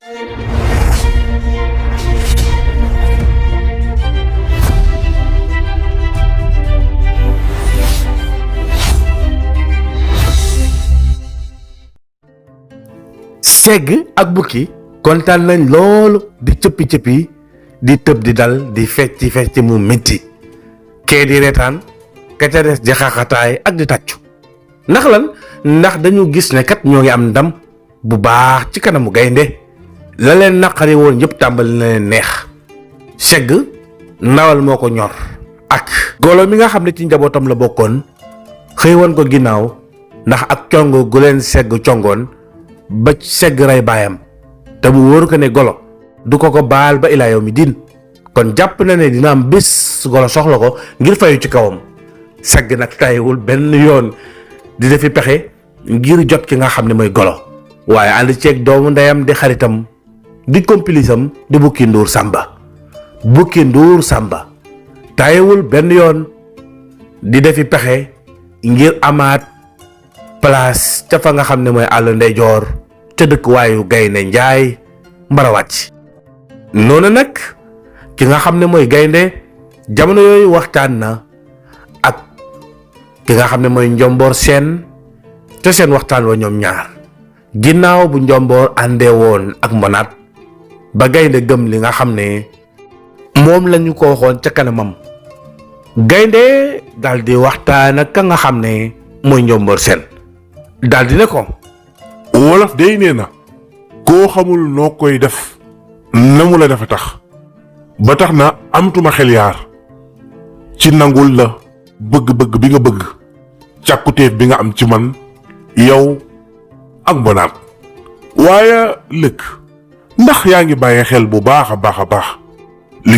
segg ak bukki kontaan nañ loolu di cëppi-cëppi di tëb di dal di fecci mu métti kee di reetaan ka ca des di xaaxataay ak di tàccu ndax lan ndax dañu gis ne kat ñoo ngi am ndam bu baax ci kanamu gaynde la leen naqari woon yëpp tàmbali na leen neex segg ndawal moo ko ñor ak golo mi nga xam ne ci njabootam la bokkoon xëy woon ko ginnaaw ndax ak congo gu leen segg congoon ba segg rey baayam te mu wóor ko ne golo du ko baal ba ilaa yow mi diin kon jàpp na ne dina am bés golo soxla ko ngir fayu ci kawam segg nag tayiwul benn yoon di defi pexe ngir jot ki nga xam ne mooy golo waaye ànd ceeg doomu ndeyam di xaritam di complice di Bukki Nduur Sàmba tayiwul benn yoon di defi pexe ngir amaat place ca fa nga xam ne mooy àll ndeyjoor ca dëkk waayu gaynde njaay mbarawàcc noonu nag ki nga xam ne mooy gaynde jamono yooyu waxtaan na ak ki nga xam ne mooy njomboor seen te seen waxtaan wa ñoom ñaar ginnaaw bu njomboor àndee woon ak mbonaat ba gaynde gëm li nga xam ne moom lañu ko waxoon ca kanamam gaynde daldi waxtaan ak ka nga xam ne mooy njomboor seen daldi ne ko wolof day nee na koo xamul noo koy def na mu la dafa tax ba tax na amtuma xel yaar ci nangul la bëgg-bëgg bi nga bëgg càkkutéef bi nga am ci man yow ak mbonaat waaye lëkk ndax yaa ngi bàyyi xel bu baax a baax li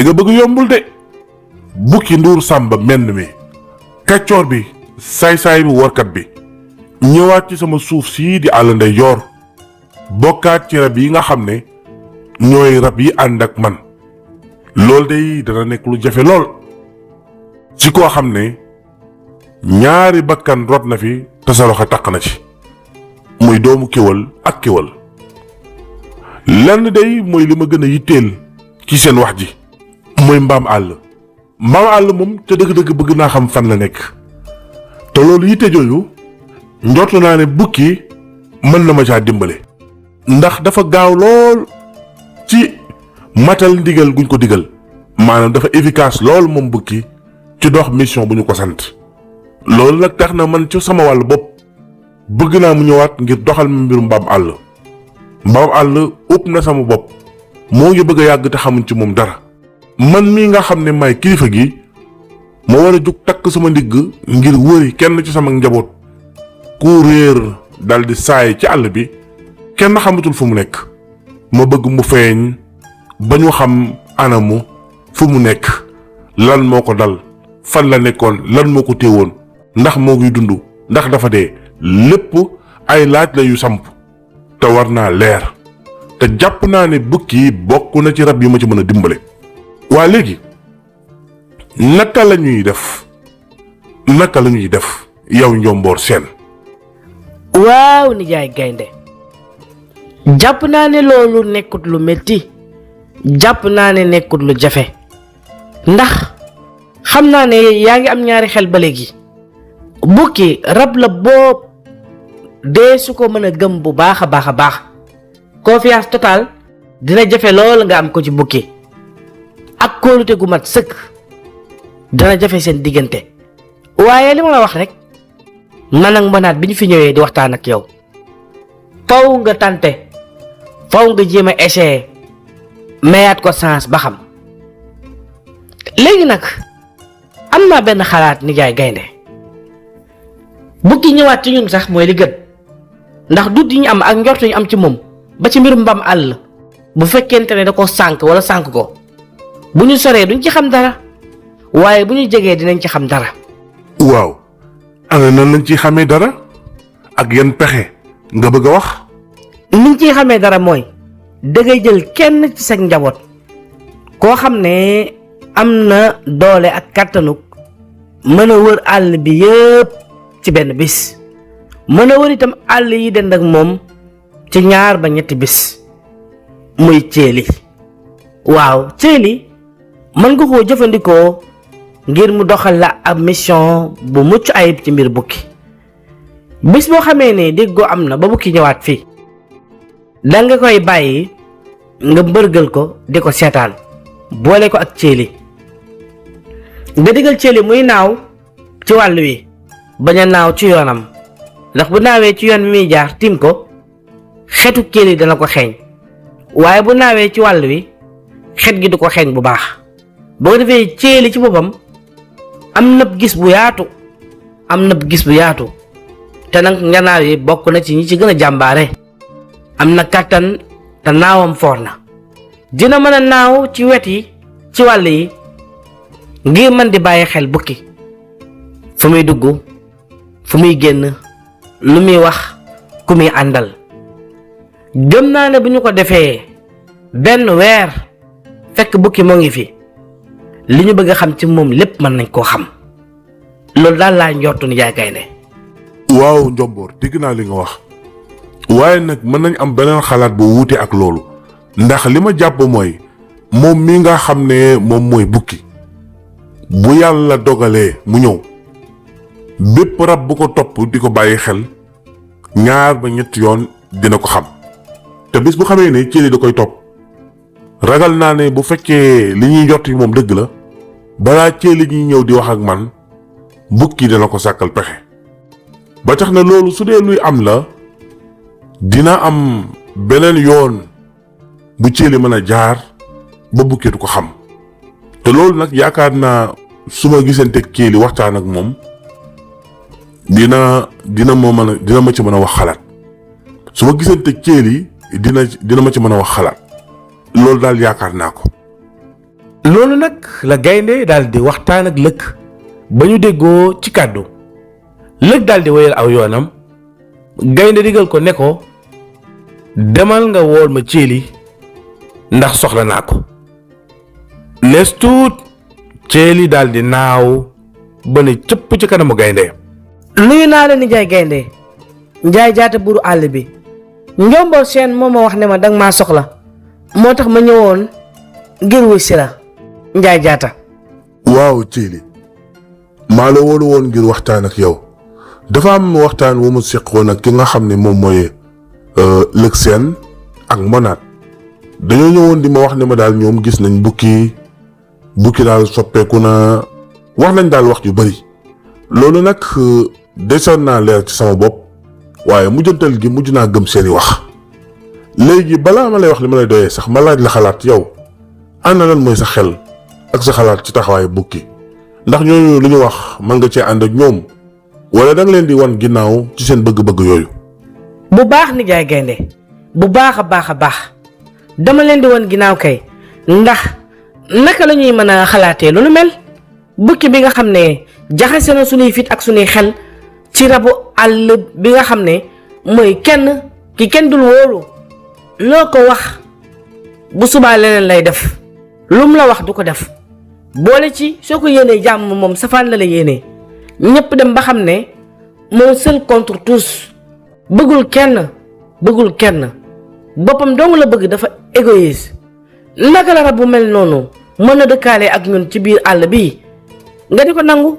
nga bëgg yombul de Bukki Nduur Sàmba menn mi kàccoor bi saay-saay bu warkat bi ñëwaat ci sama suuf sii di àll ndeyjoor bokkaat ci rab yi nga xam ne ñooy rab yi ànd ak man loolu day dana nekk lu jafe lool ci koo xam ne ñaari bakkan rot na fi te sa loxo taq na ci muy doomu kéwal ak kéwal lenn day mooy li ma gën a yitteel ci seen wax ji mooy mbaam àll moom ca dëgg-dëgg bëgg naa xam fan la nekk te loolu yitte jooju njortu naa ne bukki mën na ma caa dimbale ndax dafa gaaw lool ci matal ndigal guñ ko digal maanaam dafa efficace lool moom bukki ci dox mission bu ñu ko sant loolu nag tax na man ci sama wàllu bopp bëgg naa mu ñëwaat ngir doxal ma mbirum mbaam àll upp na sama bopp moo ngi bëgg a yàgg te xamuñ ci moom dara man mii nga xam ne maay kilifa gi ma war a jug takk sama ndigg ngir wëri kenn ci sama njaboot ku réer daldi saay ci àll bi kenn xamatul fu mu nekk ma bëgg mu feeñ ba ñu xam anamu fu mu nekk lan moo ko dal fan la nekkoon lan moo ko téewoon ndax moo ngi dund ndax dafa dee lépp ay laaj la yu samp te war naa leer te jàpp naa ne bukki bokk na ci rab yi ma ci mën a dimbale waa léegi naka la ñuy def yow njomboor seen waaw nijaay gaynde jàpp naa ne loolu nekkut lu metti jàpp naa ne nekkut lu jafe ndax xam naa ne yaa ngi am ñaari xel ba léegi bukki rab la boobu dee su ko mën a gëm bu baax a baax confiance totale dina jafe lool nga am ko ci bukki ak kóolute gu mat sëkk dana jafe seen diggante waaye li ma la wax rek man ak mbonaat bi ñu fi ñëwee di waxtaan ak yow faw nga tante faw nga jéem a essayer mayaat ko chance ba xam léegi nag am naa benn xalaat nijaay gaynde bukki ñëwaat ci ñun sax mooy li gën ndax dut yi ñu am ak njort ñu am ci moom ba ci mbirum mbaam àll bu fekkente ne da ko sànk wala sànk ko bu ñu soree duñ ci xam dara waaye bu ñu jegee dinañ ci xam dara. waaw ana nan lañ ci xamee dara ak yan pexe nga bëgg a wax. niñ ciy xamee dara mooy dangay jël kenn ci sa njaboot koo xam ne am na doole ak kàttanuk mën a wër àll bi yëpp ci benn bis mën a wër itam àll yi dend ak moom ci 2 ba 3 bis muy ceeli. waaw ceeli mën nga koo jëfandikoo ngir mu doxal la ab mission bu mucc ayib ci mbir bukki. bis boo xamee ne déggoo am na ba bukki ñëwaat fii danga koy bàyyi nga mbërgal ko di ko seetaan boole ko ak ceeli. nga digal ceeli muy naaw ci wàll wi bañ a naaw ci yoonam ndax bu naawee ci yoon bi muy jaar tim ko xetu ceeli dana ko xeeñ, waaye bu naawee ci wàll wi xet gi du ko xeeñ bu baax. boo ko defee ceeli ci boppam am na gis bu yaatu te nag njanaaw yi bokk na ci ñi ci gën a jàmbaare. am na kàttan te naawam foor na, dina mën a naaw ci wet yi ci wàll yi ngir mën di bàyyi xel bukki fu muy dugg fu muy génn lu muy wax ku muy àndal. gëm naa ne bu ñu ko defee benn weer fekk bukki moo ngi fi li ñu bëgg a xam ci moom lépp mën nañ koo xam. loolu daal laa njortu Nijaay Gaynde. waaw Njomboor dégg naa li nga wax waaye nag mën nañ am beneen xalaat bu wuute ak loolu ndax li ma jàpp mooy moom mi nga xam ne moom mooy bukki bu yàlla dogalee mu ñëw bépp rab bu ko topp di ko bàyyi xel 2 ba 3 yoon dina ko xam te bis bu xamee ne ceeli da koy topp ragal naa ne bu fekkee li ñuy jot yi moom dëgg la balaa ceeli ñuy ñëw di wax ak man bukki dina ko sàkkal pexe ba tax na loolu su dee luy am la dina am beneen yoon bu ceeli mën a jaar ba bukki du ko xam te loolu nag yaakaar naa su ma gisanteeg ceeli waxtaan ak moom dina ma ci mën a wax xalaat su ma gisanteeg ceeli dina ma ci mën a wax xalaat loolu daal yaakaar naa ko. loolu nag la gaynde daal di waxtaan ak lëkk ba ñu déggoo ci kàddu. lëg daal di wéyal aw yoonam gaynde digal ko ne ko demal nga wool ma ceeli ndax soxla naa ko. nees tuut ceeli daal di naaw ba ne cëpp ci kanamu gaynde. nuyu naa la Nijaay Gaynde. Njaay Jaata buuru àll bi. Njomboor Seen moo ma wax ne ma danga maa soxla moo tax ma ñëwoon ngir wuy si la Njaay Jaata. waaw ceeli maa la woolu woon ngir waxtaan ak yow. dafa am waxtaan wu mu seqoon ak ki nga xam ne moom mooy lëg seen ak monaat dañoo ñëwoon di ma wax ne ma daal ñoom gis nañ bukki daal soppeeku na wax nañ daal wax yu bari loolu nag desoon naa leer ci sama bopp waaye mujjantal gi mujj naa gëm seeni wax. léegi balaa ma lay wax li ma lay doyee sax ma laaj la xalaat yow ana lan mooy sa xel ak sa xalaat ci taxawaayu bukki ndax ñooñu lu ñu wax mën nga cee ànd ak ñoom wala da nga leen di wan ginnaaw ci seen bëgg-bëgg yooyu. bu baax Nijaay Gaynde bu baax a baax dama leen di wan ginnaaw kay ndax naka la ñuy mën a xalaatee lu nu mel bukki bi nga xam ne jaxase na suñuy fit ak suñuy xel ci rabu àll bi nga xam ne mooy kenn ki kenn dul wóolu loo ko wax bu subaa leneen lay def lu mu la wax du ko def boole ci soo ko yéenee jàmm moom safaan la la yéenee ñëpp dem ba xam ne moom seul contre tous bëggul kenn boppam dong la bëgg, dafa égoïste. naka la rab bu mel noonu mën a dëkkaale ak ñun ci biir àll bi nga di ko nangu?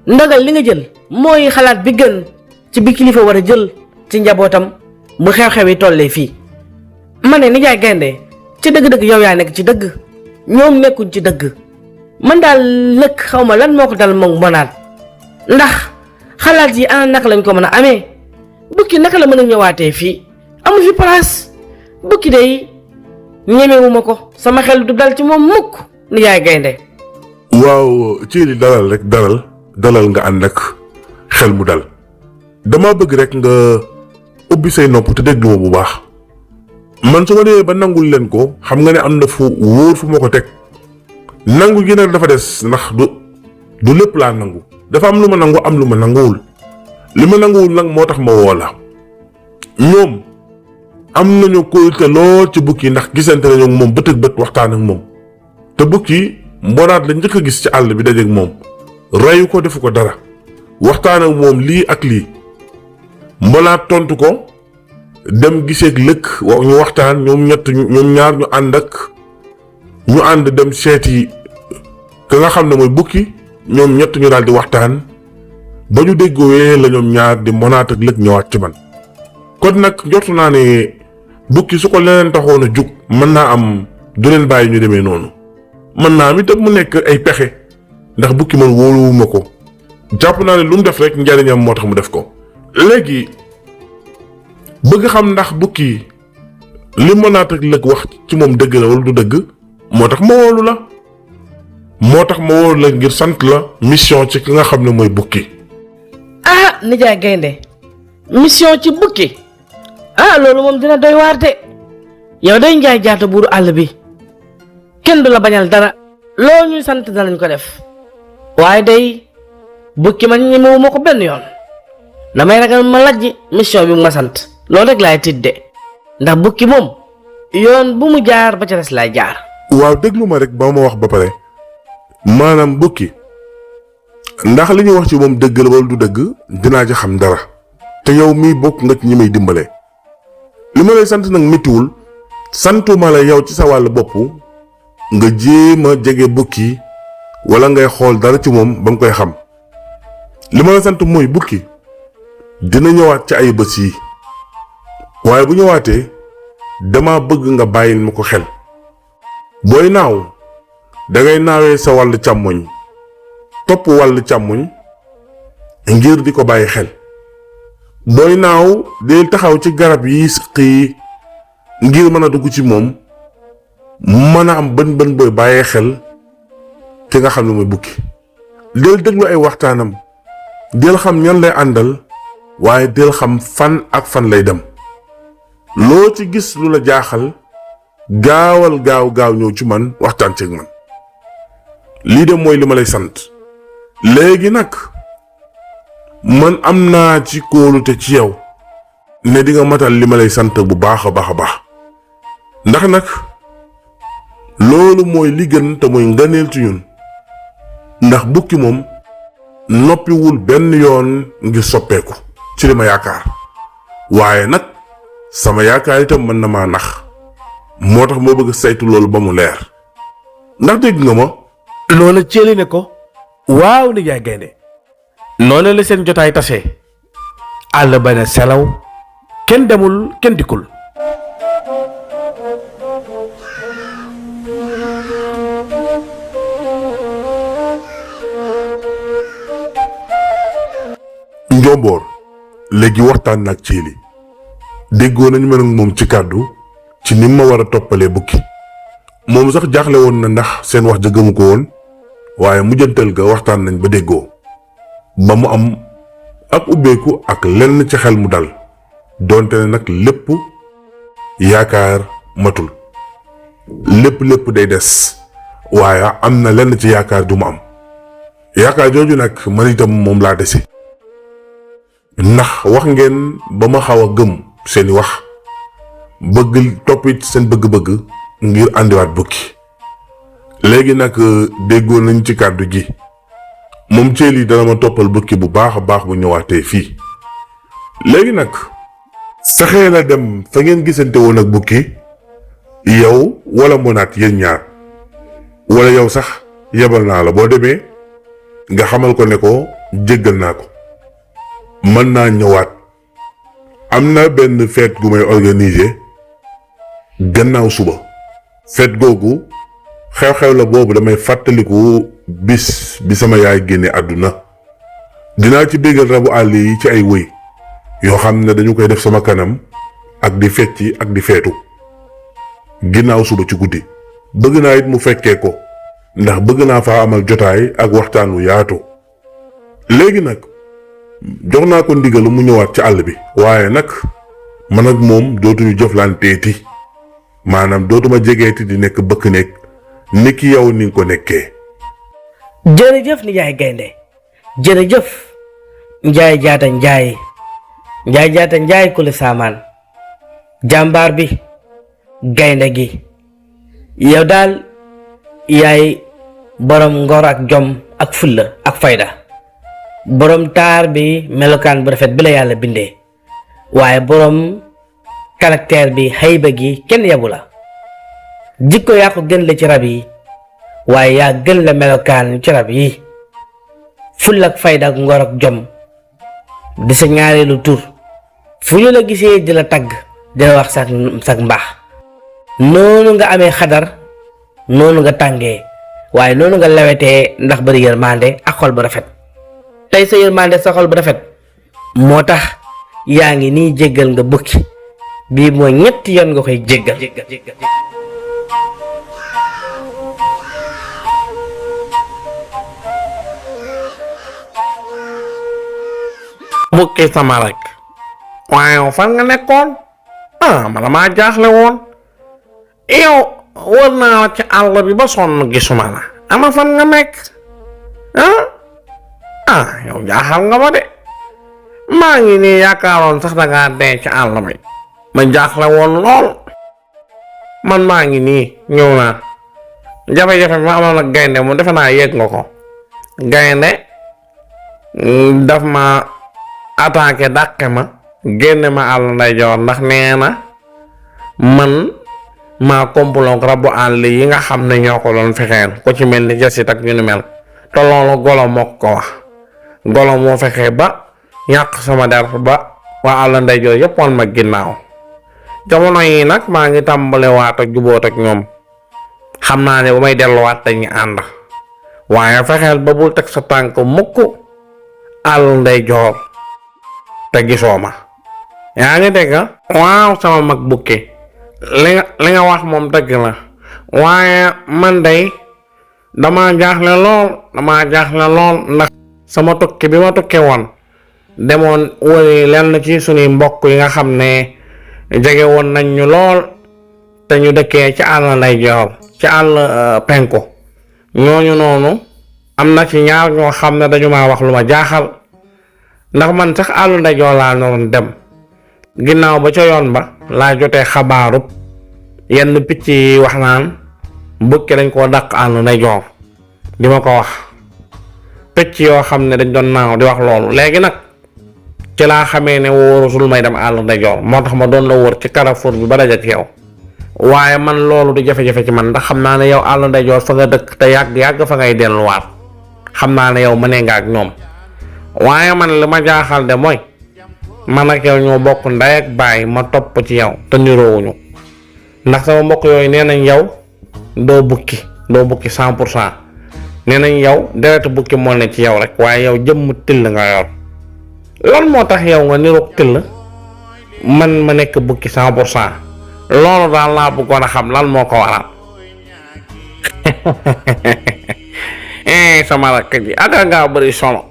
ndagal li nga jël mooy xalaat bi gën ci bi kilifa war a jël ci njabootam bu xew-xew yi tollee fii. ma ne Nijaay Gaynde ci dëgg-dëgg yow yaa nekk ci dëgg, ñoom nekkuñ ci dëgg. man daal lëkk xaw ma lan moo ko dal moom monaat ndax xalaat yi ana naka lañ ko mën a amee. bukki naka la mën a ñëwaatee fii amul fi place. bukki day ñemewuma ko, sama xel du dal ci moom mukk Nijaay Gaynde. waaw ci li dalal nga ànd ak xel mu dal. dama bëgg rek nga ubbi say nopp te déglu ma bu baax. man su ma demee ba nangul leen ko xam nga ne am na fu wóor fu ma ko teg. nangu gi nag dafa des ndax du lépp laa nangu. dafa am lu ma nangu am lu ma nanguwul. li ma nanguwul nag moo tax ma woo la. ñoom am nañu kóolute lool ci bukki ndax gisante nañu ak moom bët ak bët waxtaan ak moom. te bukki mbonaat la njëkk a gis ci àll bi dajeeg moom. reyu ko defu ko dara. waxtaan ak moom lii ak lii. mbonaat tontu ko dem giseeg lëkk ñu waxtaan ñoom ñaar ñu ànd dem seeti ka nga xam ne mooy bukki ñoom ñett ñu daal di waxtaan ba ñu déggoowee la ñoom ñaar di monaat ak lëkk ñëwaat ci man. kon nag njortu naa ne bukki su ko leneen taxoon a jug mën naa am du leen bàyyi ñu demee noonu mën naa am itam mu nekk ay pexe ndax bukki man wóoluwuma ko jàpp naa ne lu mu def rek njariñam moo tax mu def ko. léegi bëgg xam ndax bukki li monaat ak lëkk wax ci moom dëgg la wala du dëgg moo tax ma wóolu la ngir sant la mission ci ki nga xam ne mooy bukki. ah nijaay gaynde mission ci bukki loolu moom dina doy waar de yow day njaay jaata buuru àll bi kenn du la bañal dara loo ñuy sant danañ ko def waaye day bukki man ñemewuma ko benn yoon damay ragal ma lajj mission bi mu ma sant loolu rek laay tidde ndax bukki moom yoon bu mu jaar ba ca des laay jaar. waaw déglu ma rek ba ma wax ba pare maanaam bukki ndax li ñu wax ci moom dëgg la wala du dëgg dinaa ci xam dara te yow mii bokk nga ci ñi may dimbale li ma lay sant nag méttiwul santuma la yow ci sa wàll bopp nga jéem a jege bukki wala ngay xool dara ci moom ba mu koy xam li ma la sant mooy bukki dina ñëwaat ci ay bés yi waaye bu ñëwaatee dama bëgg nga bàyyil ma ko xel booy naaw dangay naawee sa wàll càmmoñ topp wàll càmmoñ ngir di ko bàyyi xel booy naaw del taxaw ci garab yi sëq ngir mën a dugg ci moom mën a am bën booy bàyyee xel ki nga xam ne mooy bukki del déglu ay waxtaanam del xam ñan lay àndal waaye del xam fan ak fan lay dem loo ci gis lu la jaaxal gaawal gaaw ñëw ci man waxtaan ceeg man lii de mooy li ma lay sant léegi nag man am naa ci kóolute ci yow ne di nga matal li ma lay sant bu baax a baax ndax nag loolu mooy li gën te mooy ngëneel ci ñun ndax bukki moom noppiwul benn yoon ngir soppeeku ci li ma yaakaar waaye nag sama yaakaar itam mën na maa nax moo tax moo bëgg saytu loolu ba mu leer ndax dégg nga ma. noonu ceeli ne ko waaw nijaay gaynde noonu la seen jotaay tasee àll ba ne selaw kenn demul kenn dikkul. njomboor léegi waxtaan nag ceeli déggoo nañu mën ak moom ci kàddu ci ni ma war a toppalee bukki moom sax jaaxle woon na ndax seen wax ja gëmu ko woon waaye mujjantal ga waxtaan nañ ba déggoo ba mu am ak ubbeeku ak lenn ci xel mu dal donte ne nag lépp yaakaar matul lépp day des waaye am na lenn ci yaakaar du mu am yaakaar jooju nag man itam moom laa dese ndax wax ngeen ba ma xaw a gëm seeni wax bëgg toppit seen bëgg-bëgg ngir àndiwaat bukki léegi nag déggoo nañ ci kàddu gi moom ceeli dana ma toppal bukki bu baax a baax bu ñëwaatee fii léegi nag fexee la dem fa ngeen gisante woon ak bukki yow wala monaat yéen ñaar wala yow sax yebal naa la boo demee nga xamal ko ne ko jéggal naa ko mën naa ñëwaat am na benn fête gu may organiser gannaaw suba fête googu xew-xew la boobu damay fàttaliku bis bi sama yaay génne àdduna dinaa ci béggal rabu àll yi ci ay wëy yoo xam ne dañu koy def sama kanam ak di fecci ak di feetu ginnaaw suba ci guddi bëgg naa it mu fekkee ko ndax bëgg naa faa amal jotaay ak waxtaan wu yaatu léegi nag jox naa ko ndigalu mu ñëwaat ci àll bi waaye nag man ak moom dootuñu jëflanteeti maanaam dootuma jegeeti di nekk bëkk nekk ni ki yow ni nga ko nekkee. jërëjëf nijaay gaynde jërëjëf njaay jaata njaay kuli saamaan jàmbaar bi gaynde gi yow daal yaay borom ngor ak jom ak fulla ak fayda borom taar bi melokaan bu rafet bi la yàlla bindee waaye borom caractère bi xëyba gi kenn yabu la jikko yaa ko gën la ci rab yi waaye yaa gën la melokaan ci rab yi ful ak fayda ak ngor ak jom di sa ñaareelu tur fu ñu la gisee di la tagg di la wax sag mbaax noonu nga amee xadar noonu nga tàngee waaye noonu nga lewetee ndax bari yërmande ak xol bu rafet tey sa yërmande sa xol bu rafet moo tax yaa ngi nii jéggal nga bukki bii mooy ñetti yoon nga koy jéggal bukki sama rek waaye yow fan nga nekkoon man maa jaaxle woon yow wër naa la ci àll bi ba sonn gisuma la ama fan nga nekk yow jaaxal nga ma de maa ngi nii yaakaaroon sax dangaa dee ci àll bi ma jaaxle woon lool man maa ngi nii ñëw naa jafe-jafe bi ma amoon ak gaynde mu defe naa yëg nga ko gaynde daf ma attaqué dàqe ma génne ma àll ndeyjoor ndax nee na man maa komploog rabu àll yi nga xam ne ñoo ko doon fexeel ko ci mel ni jasit ak ñu ni mel te loolu golo moo ko wax golo moo fexee ba yàq sama der ba waa àll ndeyjoor yépp woon ma ginnaaw jamono yi nag maa ngi tàmbale waat ak juboot ak ñoom xam naa ne bu may delluwaat dañuy ànd waaye fexeel ba bul teg sa tànk mukk àll ndeyjoor te gisoo ma yaa ngi dégg waaw sama mag bukki li nga wax moom dëgg la waaye man day dama jaaxle lool ndax sama tukki bi ma tukki woon demoon wëri lenn ci suñuy mbokk yi nga xam ne jege woon nañ ñu lool te ñu dëkkee ci àll ndeyjoor ci àll penku ñooñu noonu am na ci ñaar ñoo xam ne dañu maa wax lu ma jaaxal ndax man sax àll ndeyjoor laa noonu dem ginnaaw ba ca yoon ba laa jotee xabaarub yenn picc yi wax naan bukki dañ koo dàq àll ndeyjoor di ma ko wax picc yoo xam ne dañ doon naaw di wax loolu léegi nag ci laa xamee ne wóorusul may dem àll ndeyjoor moo tax ma doon la wër ci Carrefour bi ba daje ak yow waaye man loolu du jafe-jafe ci man ndax xam naa ne yow àll ndeyjoor fa nga dëkk te yàgg fa ngay delluwaat xam naa ne yow mënee nga ak ñoom waaye man li ma jaaxal de mooy man ak yow ñoo bokk ndey ak baay ma topp ci yow te niroowuñu ndax sama mbokk yooyu nee nañ yow doo bukki 100% nee nañ yow deretu bukki moo ne ci yow rek waaye yow jëmm till nga yor lan moo tax yow nga niroog till man ma nekk bukki 100% loolu daal laa bëggoon a xam lan moo ko waral sama rakk ji aka ngaa bëri solo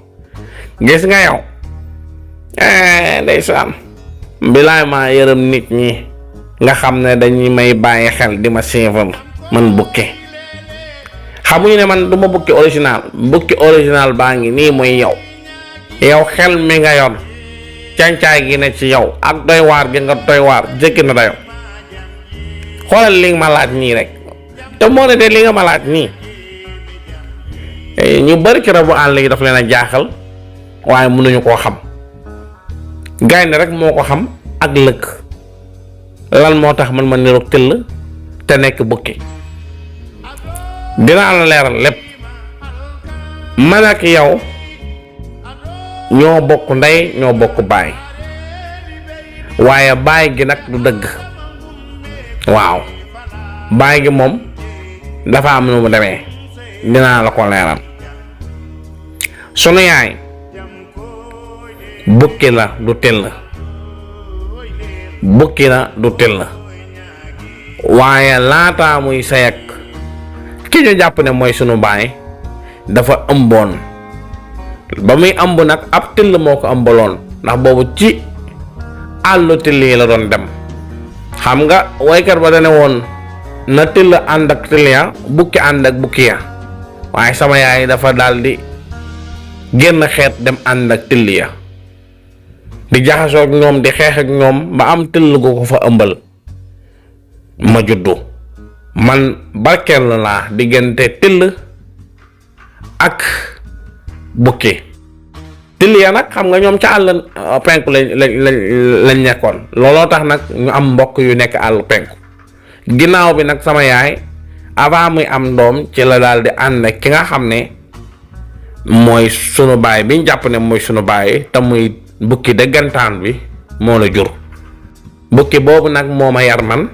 gis nga yow ndeysaan bilaay maa yërëm nit ñi nga xam ne dañuy may bàyyi xel di ma suivre man bukki xamuñu ne man du ma bukki original baa ngi nii mooy yow xel mi nga yor cancaay gi ne ci yow ak doy waar gi nga doy waar jëkki na dayo xoolal li nga ma laaj nii rek te moo ne de li nga ma laaj nii ñu bari ci rabu àll yi daf leen a jaaxal waaye mënuñu koo xam gaynde rek moo ko xam ak lëkk lan moo tax man ma niroog till te nekk bukki dinaa la leeral lépp man ak yow ñoo bokk ndey ñoo bokk baay waaye baay gi nag du dëgg waaw baay gi moom dafa am nu mu demee dinaa la ko leeral sunu yaay bukki la du till waaye laataa muy sayak ki ñu jàpp ne mooy sunu baay dafa ëmboon ba muy ëmb nag ab till moo ko ëmbaloon ndax boobu ci àllu till yi la doon dem xam nga waykat ba dane woon na till ànd ak till ya bukki ànd ak bukki ya waaye sama yaay dafa daldi génn xeet dem ànd ak till ya di jaxasoo ak ñoom di xeex ak ñoom ba am till gu ko fa ëmbal ma juddu man barkeel laa diggante till ak bukki till ya nag xam nga ñoom ca àll penku lañ nekkoon looloo tax nag ñu am mbokk yu nekk àll penku ginnaaw bi nag sama yaay avant muy am doom ci la daal di ànd ki nga xam ne mooy sunu baay bi ñu jàpp ne mooy sunu baay te muy bukki dëggantaan bi moo la jur bukki boobu nag moo ma yar man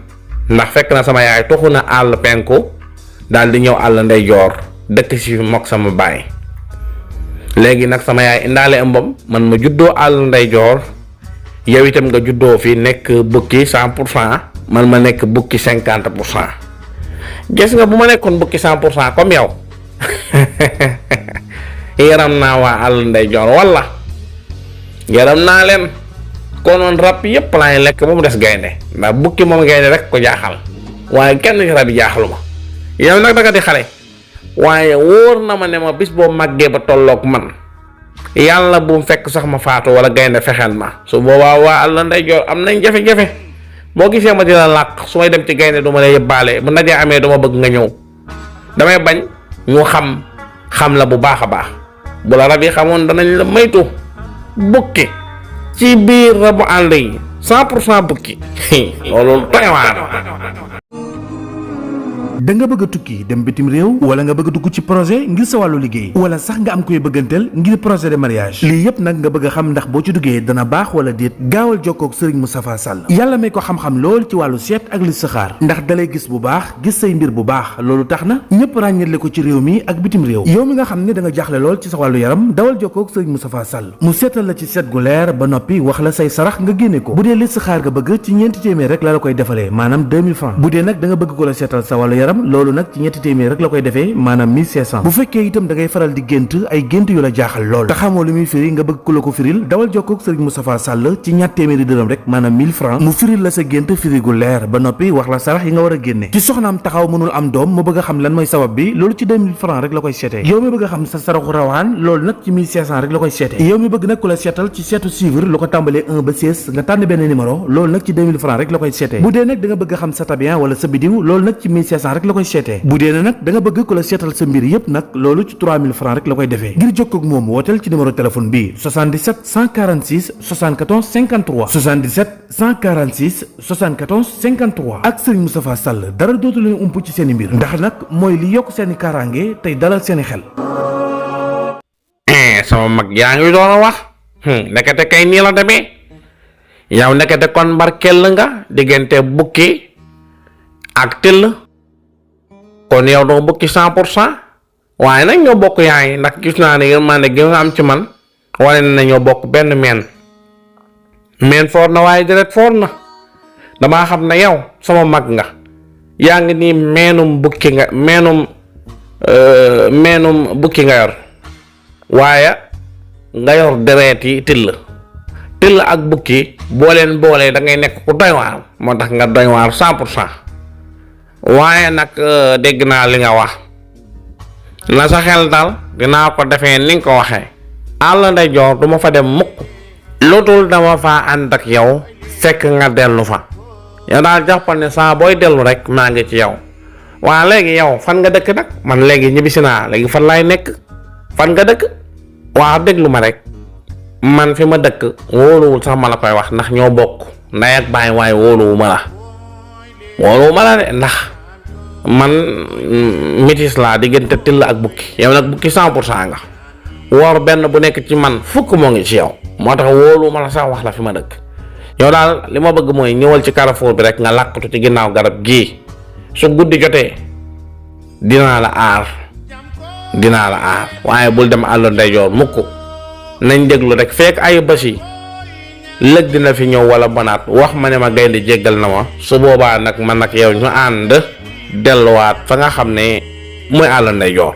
ndax fekk na sama yaay toxu na àll penku daal di ñëw àll ndeyjoor dëkk si mook sama baay léegi nag sama yaay indaale ëmbam man ma juddoo àll ndeyjoor yow itam nga juddoo fi nekk bukki 100% man ma nekk bukki 50%. gis nga bu ma nekkoon bukki 100% comme yow yaram naa waa àll ndeyjoor walla yaram naa leen konoon rab yépp laay lekk ba mu des gaynde ndax bukki moom gaynde rek ko jaaxal waaye kenn ci rab yi jaaxalu ma yow nag danga di xale waaye wóor na ma ne ma bis boo màggee ba tolloog man yàlla bu mu fekk sax ma faatu wala gaynde fexeel ma su boobaa waa àll ndeyjoor am nañ jafe-jafe boo gisee ma dina làq su may dem ci gaynde du ma lay yëbbaale bu najee amee duma bëgg nga ñëw damay bañ ñu xam la bu baax a baax bu la rab yi xamoon danañ la maytu bukki ci biir rabu àll yi 100% bukki loolu doy waar. da nga bëgg a tukki dem bitim réew wala nga bëgg a dugg ci projet ngir sa wàllu liggéey wala sax nga am koy bëgganteel ngir projet de mariage lii yépp nag nga bëgg a xam ndax boo ci duggee dana baax wala déet gaawal jokkoog Serigne Moustapha Sall yàlla may ko xam-xam lool ci wàllu seet ak listixaar ndax dalay gis bu baax gis say mbir bu baax loolu tax na ñëpp ràññale ko ci réew mi ak bitim réew yow mi nga xam ne da nga jaaxle lool ci sa wàllu yaram dawal jokkoog Serigne Moustapha Sall mu seetal la ci seet gu leer ba noppi wax la say sarax nga génne ko bu dee listixaar nga bëgg ci ñeenti téeméer rek la koy defalee maanaam 2000 francs bu dee nag da nga bëgg ko la seetal sa wàllu yaram loolu nag ci ñetti téeméer rek la koy defee maanaam 1500 bu fekkee itam da ngay faral di gént ay gént yu la jaaxal lool te xamoo lu muy firi nga bëgg ku la ko firil dawal jokkoog Serigne Moustapha Sall ci ñatt téeméeri dërëm rek maanaam 1000 francs mu firil la sa gént firi gu leer ba noppi wax la sarax yi nga war a génne ci soxnaam taxaw mënul am doom mu bëgg a xam lan mooy sabab bi loolu ci 2000 francs rek la koy seetee yow mi bëgg a xam sa saraxu rawaan loolu nag ci 1500 rek la koy seetee yow mi bëgg nag ku la seetal ci seetu suivre lu ko tàmbalee 1 ba 16 nga tànn benn numéro loolu nag ci 2000 francs rek la koy seetee bu dee nag da nga bëgg a xam sa tabian wala sa bidiw loolu nag ci 1500 rek la koy seetee bu dee nag da nga bëgg ku la seetal sa mbir yépp nag loolu ci 3000 francs rek la koy defee ngir jokkoo ak moom wooteel ci numéro téléphone bi 77 146 74 53 77 146 74 53 ak Serigne Moustapha Sall dara dootu leen ump ci seen i mbir ndax nag mooy li yokk seen i kaaraange tey dalal seen i xel. sama mag yaa ngi doon a wax ndekete kay nii la demee yow ndekete kon mbarkel nga diggante bukki ak till kon yow doo bukki 100% waaye nag ñoo bokk yaay ndax gis naa ne yërmande gi nga am ci man wane na ñoo bokk benn meen foor na waaye deret foor na damaa xam ne yow sama mag nga yaa ngi nii meenum bukki nga meenum bukki nga yor waaye nga yor deret yi till ak bukki boo leen boolee da ngay nekk ku doy waar moo tax nga doy waar 100%. waaye nag dégg naa li nga wax na sa xel dal dinaa ko defee ni nga ko waxee àll ndeyjoor du ma fa dem mukk lu dul dama faa ànd ak yow fekk nga dellu fa yow daal jàppal ne saa booy dellu rek maa ngi ci yow waa léegi yow fan nga dëkk nag man léegi ñibbisi naa léegi fan laay nekk fan nga dëkk waa déglu ma rek man fi ma dëkk wóoluwul sax ma la koy wax ndax ñoo bokk ndey ak baay waaye wóoluwu ma la de ndax man métis laa diggante till ak bukki yow nag bukki 100% nga woor benn bu nekk ci man fukk moo ngi ci yow moo tax wóolu ma la sax wax la fi ma dëkk yow daal li ma bëgg mooy ñëwal ci carrefour bi rek nga làqatu ci ginnaaw garab gii su guddi jotee dinaa la aar waaye bul dem àll ndeyjoor mukk nañ déglu rek fekk ay basi lëg dina fi ñëw wala bonaat wax ma ne ma gaynde jéggal na ma su boobaa nag man nag yow ñu ànd delluwaat fa nga xam ne mooy àll ndeyjoor.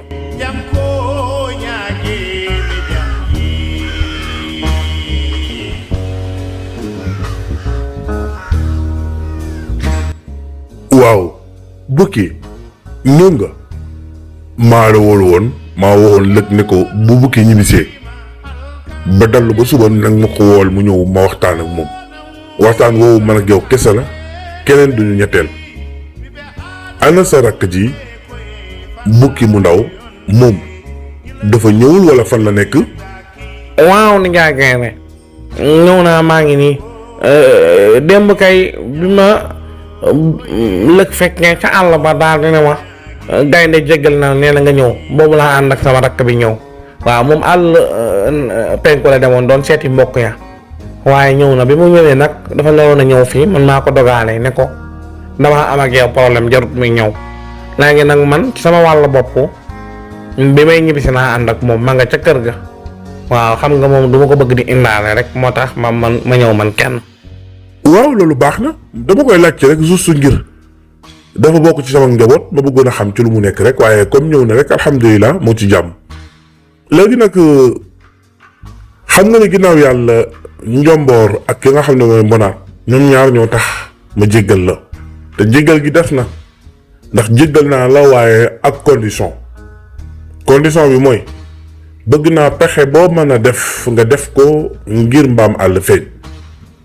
waaw bukki ñëw nga maa la wóolu woon maa waxoon lëg ne ko bu bukki ñibbisee ba dallu ba suba nag ma ko wool mu ñëw ma waxtaan ak moom waxtaan woowu man ak yow kese la keneen duñu ñetteel. ana sa rakk ji bukki mu ndaw moom dafa ñëwul wala fan la nekk. waaw nijaay gaynde ñëw naa maa ngi nii démb kay bi ma lëg fekkee ca àll ba daal di ne ma gaynde jéggal na nee na nga ñëw boobu laa ànd ak sama rakk bi ñëw waaw moom àll penku la demoon doon seeti mbokk ya waaye ñëw na bi mu ñëwee nag dafa naroon a ñëw fii man maa ko dogaale ne ko damaa am ak yow problème jarut muy ñëw léegi nag man ci sama wàll bopp bi may ñibbisi naa ànd ak moom ma nga ca kër ga waaw xam nga moom du ma ko bëgg di indaale rek moo tax ma ñëw man kenn. waaw loolu baax na dama koy laajte rek juste ngir dafa bokk ci sama njaboot ma bëggoon a xam ci lu mu nekk rek waaye comme ñëw na rek alhamdulilah moo ci jàmm. léegi nag xam nga ne ginnaaw yàlla njomboor ak ki nga xam ne mooy mbonaat ñoom ñaar ñoo tax ma jéggal la te jéggal gi def na ndax jéggal naa la waaye ak condition bi mooy bëgg naa pexe boo mën a def nga def ko ngir mbaam àll feeñ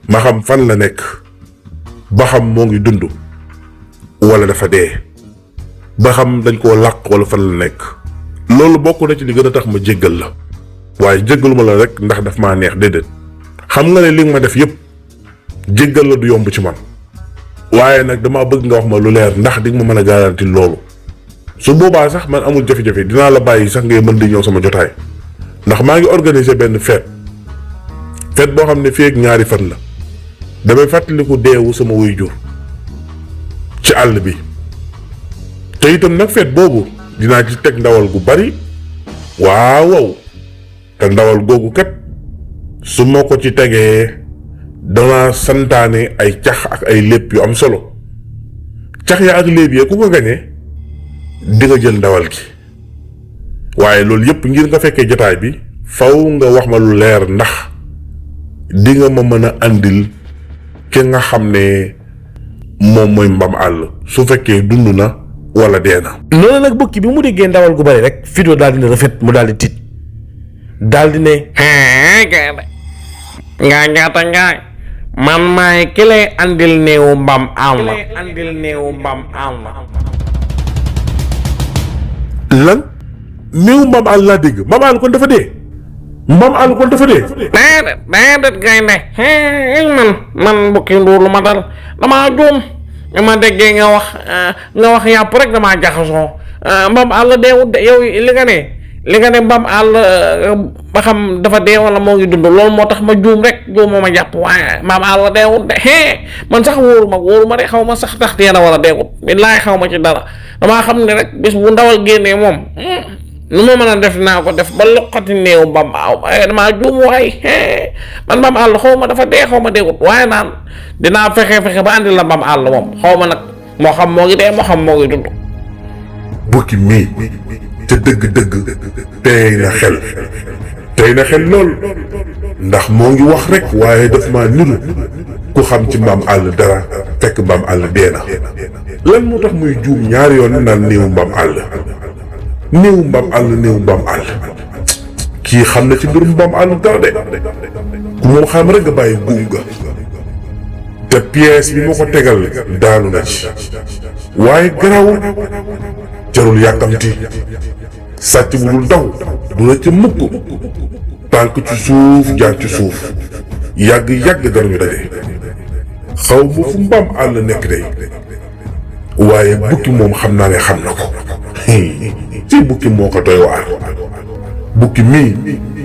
ma xam fan la nekk ba xam moo ngi dund wala dafa dee ba xam dañ koo làq wala fan la nekk loolu bokk na ci li gën a tax ma jéggal la waaye jéggaluma la rek ndax daf maa neex déedéet xam nga ne li nga ma def yépp jéggal la du yomb ci man waaye nag dama bëgg nga wax ma lu leer ndax di nga ma mën a garanti loolu su boobaa sax man amul jafe-jafe dinaa la bàyyi sax ngay mën di ñëw sama jotaay ndax maa ngi organiser benn fête boo xam ne fii ak ñaari fan la damay fàttaliku deewu sama waajur ci àll bi te itam nag fête boobu dinaa ci teg ndawal gu bari waaw te ndawal googu kat su ma ko ci tegee dana santaane ay cax ak ay lépp yu am solo cax ya ak lépp yee ku ko gañee di nga jël ndawal gi waaye loolu yépp ngir nga fekkee jotaay bi faw nga wax ma lu leer ndax di nga ma mën a andil ki nga xam ne moom mooy mbam àll su fekkee dund na wala dee na. loolu nag bukki bi mu déggee ndawal gu bari rek Fido daal di ne rafet mu daal di tiit daal di ne gaynde ngaa ñaata ngaay man maay ki lay andil néewu mbam àll lan néew mbaam àll laa dégg mbaam àll kon dafa dee déedéet gaynde man bukki nduur lu ma dal damaa juum ma déggee nga wax yàpp rek damaa jaxasoo mbaam àll deewut de yow li nga ne mbaam àll ba xam dafa dee wala moo ngi dund loolu moo tax ma juum rek juum moo ma jàpp waaye mbaam àll deewut de man sax wóoru ma de xaw ma sax tax dee na wala deewut billaay xaw ma ci dara damaa xam ne rek bis bu ndawal génnee moom nu ma mën a def naa ko def ba loqati néew mbaam àll waaye damaa juum waaye man mbaam àll xaw ma dafa dee xaw ma deewut waaye naan dinaa fexe ba andi la mbaam àll moom xaw ma nag moo xam moo ngi dee moo xam moo ngi dund. bukki mii te dëgg-dëgg tey na xel lool ndax moo ngi wax rek waaye daf maa niru ku xam ci mbaam àll dara fekk mbaam àll dee na lan moo tax muy juum ñaari yoon naan néewu mbaam àll kii xam na ci mbirum mbaam àll dara de ku moom xam rek nga bàyyi guum ga te pièce bi ma ko tegal daanu na ci waaye garawul jarul yàkkamti sàcc bu dul daw du la ca mukk tànk ci suuf jaar ci suuf yàgg danañu daje xaw ma fu mbaam àll nekk day waaye bukki moom xam naa ne xam na ko ci bukki moo ko doy waar bukki mii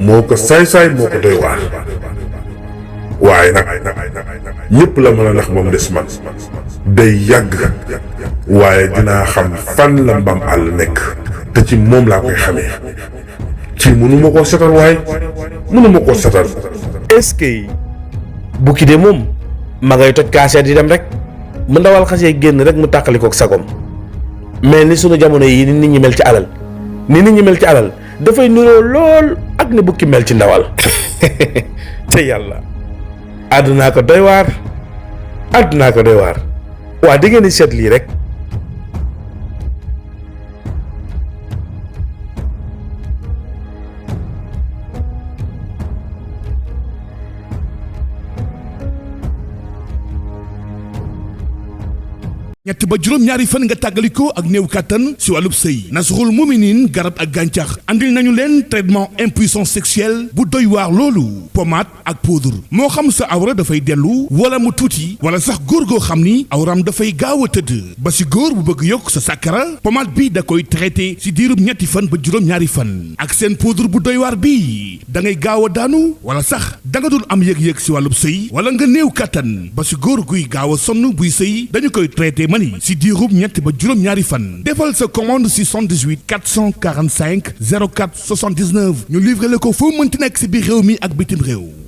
moo ko saay-saay moo ko doy waar waaye nag ñépp la mën a nax moom des man day yàgg waaye dinaa xam fan la mbaam àll nekk te ci moom laa koy xamee ci mënuma koo setal waaye mënuma koo setal. est-ce que bukki de moom ma ngay toj kaaseet di dem rek mu ndawal xasee génn rek mu tàqalikook sagom mais ni sunu jamono yi ni nit ñi mel ci alal dafay niroo lool ak ni bukki mel ci ndawal te yàlla àddunaa ko doy waar waa di ngeen di seet lii rek. ñett ba juróom-ñaari fan nga tàggalikoo ak néew kàttan si wàllub sëy Nasrul Muminin garab ak gàncax andil nañu leen traitement impuissance sexuelle bu doy waar loolu pommade ak poudre moo xam sa awra dafay dellu wala mu tuuti wala sax góor goo xam ni awram dafay gaaw a tëdd ba si góor bu bëgg yokk sa sàkkara pommade bi da koy traité si diirub ñetti fan ba juróom-ñaari fan ak seen poudre bu doy waar bi da ngay gaaw a daanu wala sax da nga dul am yëg-yëg si wàllub sëy wala nga néew kàttan ba si góor guy gaaw a sonn buy sëy dañu koy traité mani si diirub ñett ba juróom-ñaari fan defal sa commande si 78 445 04 79 ñu livré la ko foo mënti nekk si biir réew mi ak bitim réew